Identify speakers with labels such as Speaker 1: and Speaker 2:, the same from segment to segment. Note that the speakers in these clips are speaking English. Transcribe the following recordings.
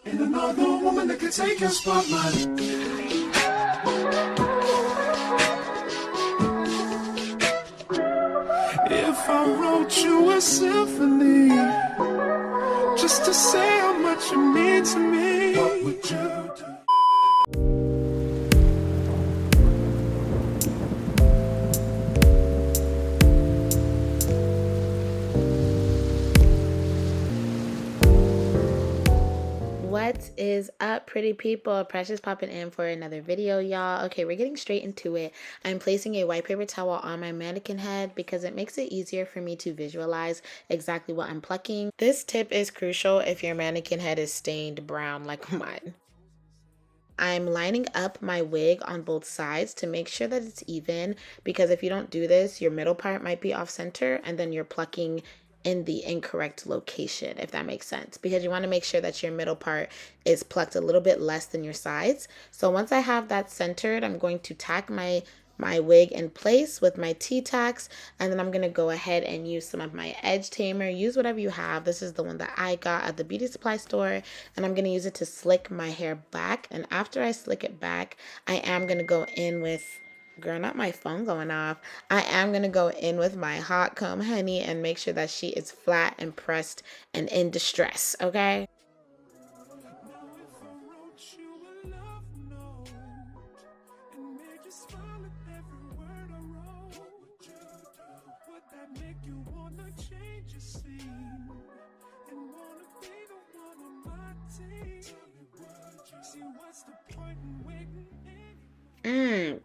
Speaker 1: Ain't another woman that can take your spotlight. If I wrote you a symphony, just to say how much you mean to me, what would you do?
Speaker 2: What is up, pretty people? Precious popping in for another video, y'all. Okay, we're getting straight into it. I'm placing a white paper towel on my mannequin head because it makes it easier for me to visualize exactly what I'm plucking. This tip is crucial if your mannequin head is stained brown like mine. I'm lining up my wig on both sides to make sure that it's even, because if you don't do this, your middle part might be off center and then you're plucking in the incorrect location, if that makes sense, because you want to make sure that your middle part is plucked a little bit less than your sides. So once I have that centered, I'm going to tack my wig in place with my T-tacks, and then I'm going to go ahead and use some of my edge tamer. Use whatever you have. This is the one that I got at the beauty supply store, and I'm going to use it to slick my hair back. And after I slick it back, I am going to go in with, girl, not my phone going off. I am going to go in with my hot comb honey and make sure that she is flat and pressed and in distress, okay?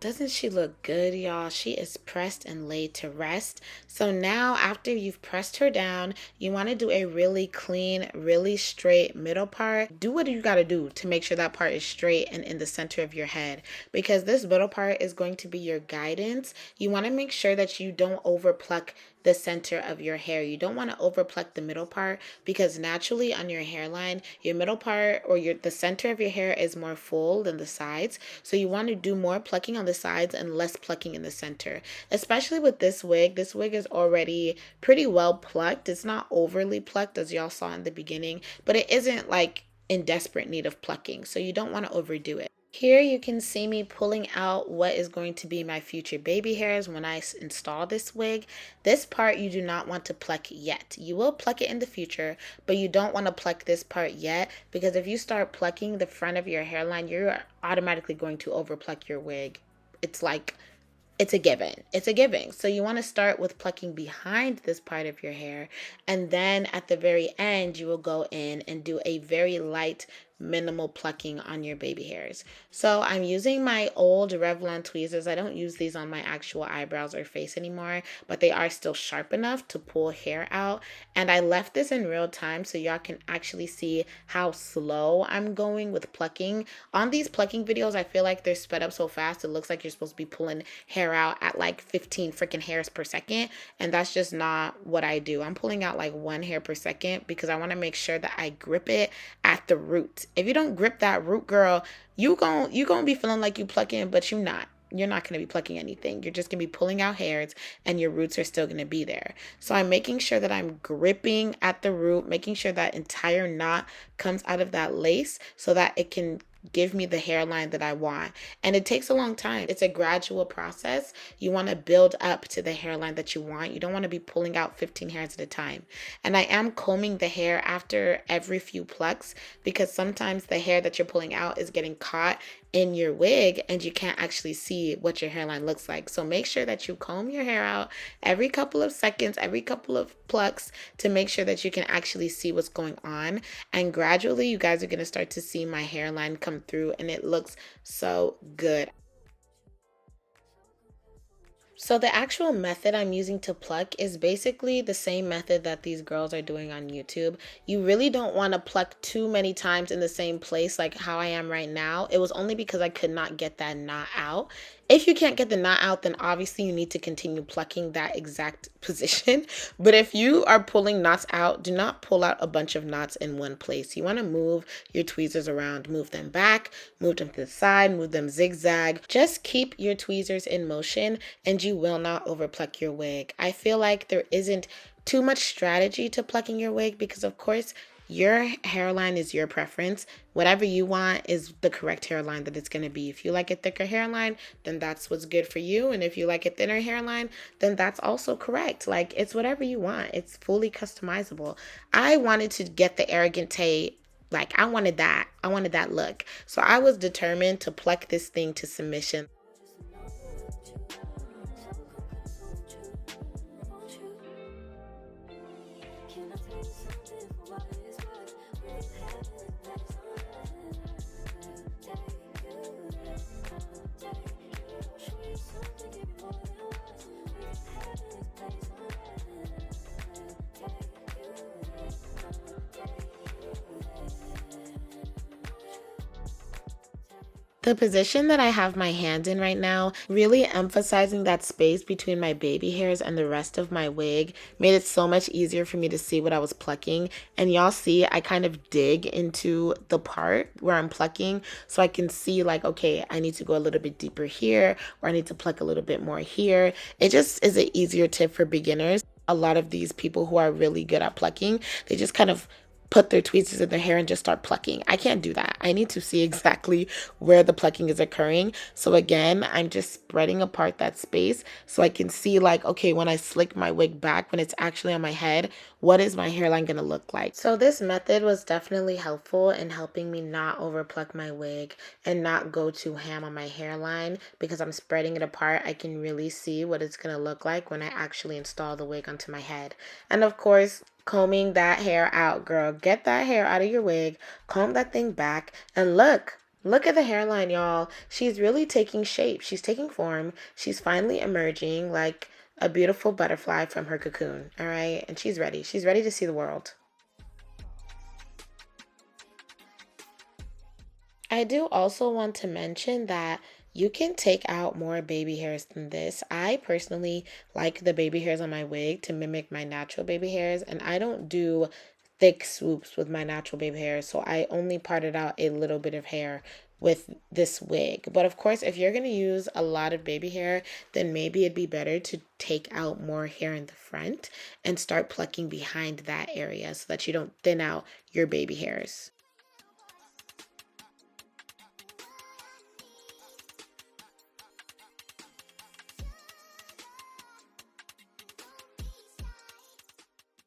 Speaker 2: Doesn't she look good, y'all? She is pressed and laid to rest. So now after you've pressed her down, you want to do a really clean, really straight middle part. Do what you got to do to make sure that part is straight and in the center of your head, because this middle part is going to be your guidance. You want to make sure that you don't overpluck the center of your hair. You don't want to overpluck the middle part, because naturally on your hairline, your middle part or the center of your hair is more full than the sides. So you want to do more plucking on the sides and less plucking in the center. Especially with this wig. This wig is already pretty well plucked. It's not overly plucked as y'all saw in the beginning, but it isn't like in desperate need of plucking. So you don't want to overdo it. Here you can see me pulling out what is going to be my future baby hairs when I install this wig. This part you do not want to pluck yet. You will pluck it in the future, but you don't want to pluck this part yet, because if you start plucking the front of your hairline, you're automatically going to overpluck your wig. It's like, it's a given. It's a given. So you want to start with plucking behind this part of your hair, and then at the very end you will go in and do a very light minimal plucking on your baby hairs. So I'm using my old Revlon tweezers. I don't use these on my actual eyebrows or face anymore, but they are still sharp enough to pull hair out. And I left this in real time so y'all can actually see how slow I'm going with plucking. On these plucking videos, I feel like they're sped up so fast it looks like you're supposed to be pulling hair out at like 15 freaking hairs per second, and that's just not what I do. I'm pulling out like 1 hair per second because I want to make sure that I grip it at the root. If you don't grip that root, girl, you gonna be feeling like you plucking, but you're not. You're not going to be plucking anything. You're just going to be pulling out hairs, and your roots are still going to be there. So I'm making sure that I'm gripping at the root, making sure that entire knot comes out of that lace so that it can give me the hairline that I want. And it takes a long time. It's a gradual process. You want to build up to the hairline that you want. You don't want to be pulling out 15 hairs at a time. And I am combing the hair after every few plucks, because sometimes the hair that you're pulling out is getting caught in your wig and you can't actually see what your hairline looks like. So make sure that you comb your hair out every couple of seconds, every couple of plucks, to make sure that you can actually see what's going on. And gradually you guys are going to start to see my hairline come through, and it looks so good. So the actual method I'm using to pluck is basically the same method that these girls are doing on YouTube. You really don't want to pluck too many times in the same place like how I am right now. It was only because I could not get that knot out. If you can't get the knot out, then obviously you need to continue plucking that exact position. But if you are pulling knots out, do not pull out a bunch of knots in one place. You want to move your tweezers around, move them back, move them to the side, move them zigzag. Just keep your tweezers in motion and you will not overpluck your wig. I feel like there isn't too much strategy to plucking your wig because, of course, Your hairline is your preference. Whatever you want is the correct hairline that it's going to be. If you like a thicker hairline, then that's what's good for you. And if you like a thinner hairline, then that's also correct. Like, it's whatever you want. It's fully customizable. I wanted to get the arrogant Tay. Like, I wanted that. I wanted that look. So I was determined to pluck this thing to submission. The position that I have my hand in right now, really emphasizing that space between my baby hairs and the rest of my wig, made it so much easier for me to see what I was plucking. And y'all see, I kind of dig into the part where I'm plucking so I can see like, okay, I need to go a little bit deeper here, or I need to pluck a little bit more here. It just is an easier tip for beginners. A lot of these people who are really good at plucking, they just kind of put their tweezers in their hair and just start plucking. I can't do that. I need to see exactly where the plucking is occurring. So again, I'm just spreading apart that space so I can see like, okay, when I slick my wig back, when it's actually on my head, what is my hairline gonna look like? So this method was definitely helpful in helping me not over pluck my wig and not go too ham on my hairline, because I'm spreading it apart. I can really see what it's gonna look like when I actually install the wig onto my head. And of course, combing that hair out, girl. Get that hair out of your wig, comb that thing back, and look. Look at the hairline, y'all. She's really taking shape. She's taking form. She's finally emerging like a beautiful butterfly from her cocoon, all right? And she's ready. She's ready to see the world. I do also want to mention that you can take out more baby hairs than this. I personally like the baby hairs on my wig to mimic my natural baby hairs, and I don't do thick swoops with my natural baby hairs, so I only parted out a little bit of hair with this wig. But of course, if you're going to use a lot of baby hair, then maybe it'd be better to take out more hair in the front and start plucking behind that area so that you don't thin out your baby hairs.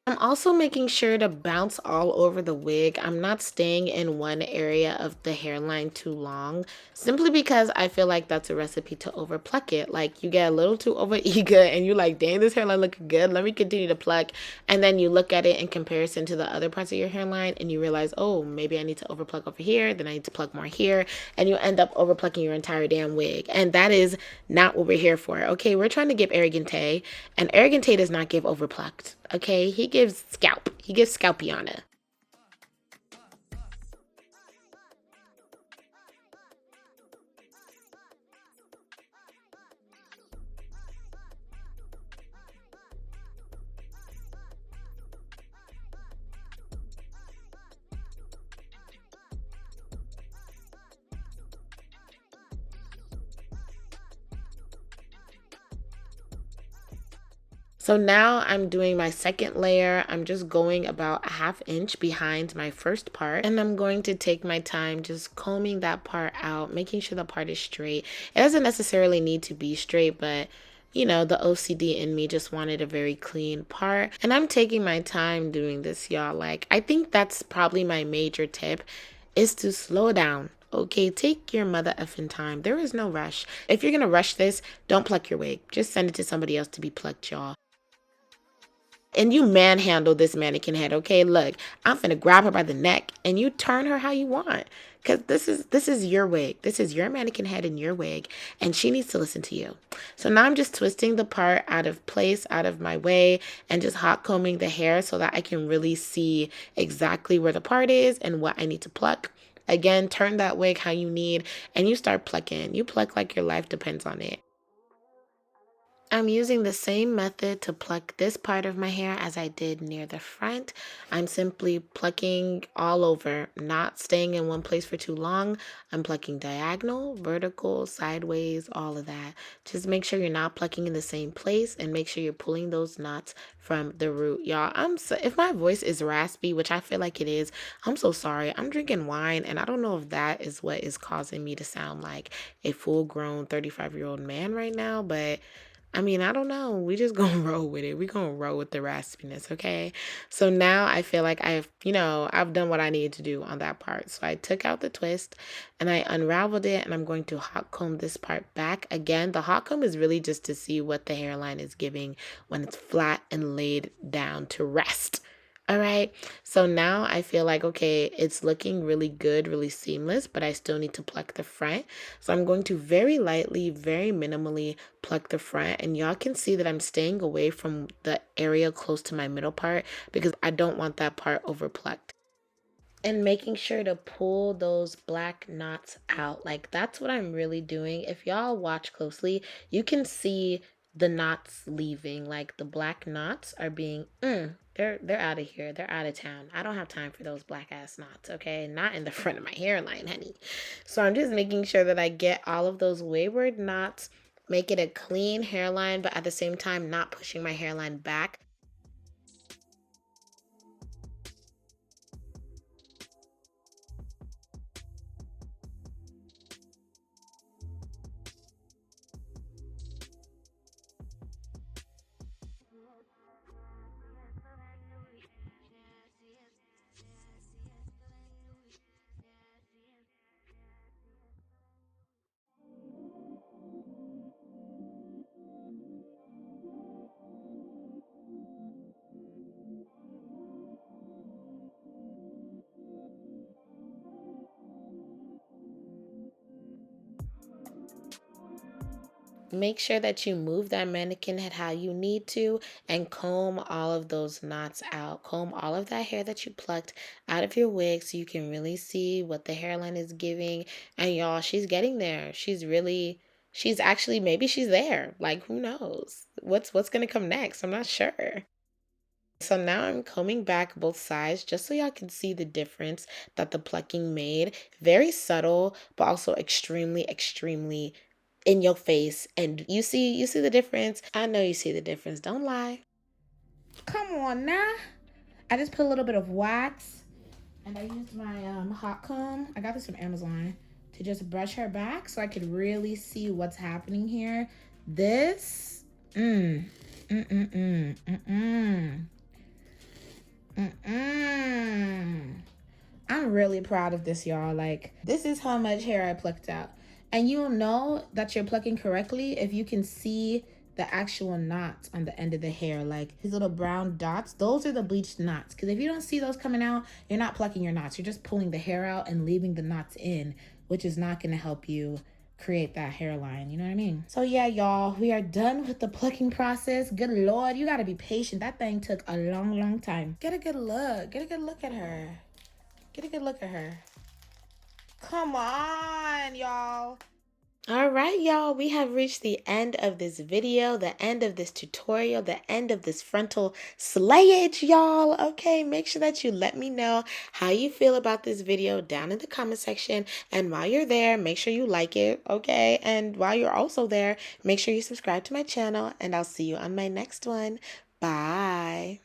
Speaker 2: I'm also making sure to bounce all over the wig. I'm not staying in one area of the hairline too long, simply because I feel like that's a recipe to over pluck it. Like, you get a little too over eager and you're like, dang, this hairline looking good. Let me continue to pluck. And then you look at it in comparison to the other parts of your hairline and you realize, oh, maybe I need to over pluck over here. Then I need to pluck more here. And you end up over plucking your entire damn wig. And that is not what we're here for. Okay, we're trying to give arrogante, and arrogante does not give over plucked. Okay, he gives scalp. He gives scalpiana. So now I'm doing my second layer. I'm just going about a ½ inch behind my first part. And I'm going to take my time just combing that part out, making sure the part is straight. It doesn't necessarily need to be straight, but you know, the OCD in me just wanted a very clean part. And I'm taking my time doing this, y'all. Like, I think that's probably my major tip, is to slow down. Okay, take your mother effing time. There is no rush. If you're gonna rush this, don't pluck your wig. Just send it to somebody else to be plucked, y'all. And you manhandle this mannequin head, okay? Look, I'm finna grab her by the neck and you turn her how you want. Cause this is your wig. This is your mannequin head and your wig, and she needs to listen to you. So now I'm just twisting the part out of place, out of my way, and just hot combing the hair so that I can really see exactly where the part is and what I need to pluck. Again, turn that wig how you need, and you start plucking. You pluck like your life depends on it. I'm using the same method to pluck this part of my hair as I did near the front. I'm simply plucking all over, not staying in one place for too long. I'm plucking diagonal, vertical, sideways, all of that. Just make sure you're not plucking in the same place and make sure you're pulling those knots from the root. Y'all, if my voice is raspy, which I feel like it is, I'm so sorry. I'm drinking wine and I don't know if that is what is causing me to sound like a full-grown 35-year-old man right now, but I mean, I don't know. We just gonna roll with it. We gonna roll with the raspiness, okay? So now I feel like I've done what I needed to do on that part. So I took out the twist and I unraveled it and I'm going to hot comb this part back. Again, the hot comb is really just to see what the hairline is giving when it's flat and laid down to rest. All right, so now I feel like, okay, it's looking really good, really seamless, but I still need to pluck the front. So I'm going to very lightly, very minimally pluck the front, and y'all can see that I'm staying away from the area close to my middle part because I don't want that part over plucked. And making sure to pull those black knots out. Like, that's what I'm really doing. If y'all watch closely, you can see the knots leaving. Like, the black knots are being they're out of here. They're out of town. I don't have time for those black ass knots, okay? Not in the front of my hairline, honey. So I'm just making sure that I get all of those wayward knots, make it a clean hairline, but at the same time not pushing my hairline back. Make sure that you move that mannequin head how you need to and comb all of those knots out. Comb all of that hair that you plucked out of your wig so you can really see what the hairline is giving. And y'all, she's getting there. She's actually, maybe she's there. Like, who knows? What's gonna come next? I'm not sure. So now I'm combing back both sides just so y'all can see the difference that the plucking made. Very subtle, but also extremely, extremely in your face. And you see the difference. I know you see the difference. Don't lie. Come on now. I just put a little bit of wax and I used my hot comb. I got this from Amazon to just brush her back so I could really see what's happening here. This, mm, mm, mm, mm, mm, mm. I'm really proud of this, y'all. Like, this is how much hair I plucked out. And you'll know that you're plucking correctly if you can see the actual knots on the end of the hair. Like, these little brown dots, those are the bleached knots. Because if you don't see those coming out, you're not plucking your knots. You're just pulling the hair out and leaving the knots in, which is not going to help you create that hairline, you know what I mean? So yeah, y'all, we are done with the plucking process. Good Lord, you gotta be patient. That thing took a long, long time. Get a good look. Get a good look at her. Get a good look at her. Come on, y'all. All right, y'all, we have reached the end of this video, the end of this tutorial, the end of this frontal slayage, y'all. Okay, make sure that you let me know how you feel about this video down in the comment section. And while you're there, make sure you like it, okay? And while you're also there, make sure you subscribe to my channel, and I'll see you on my next one. Bye.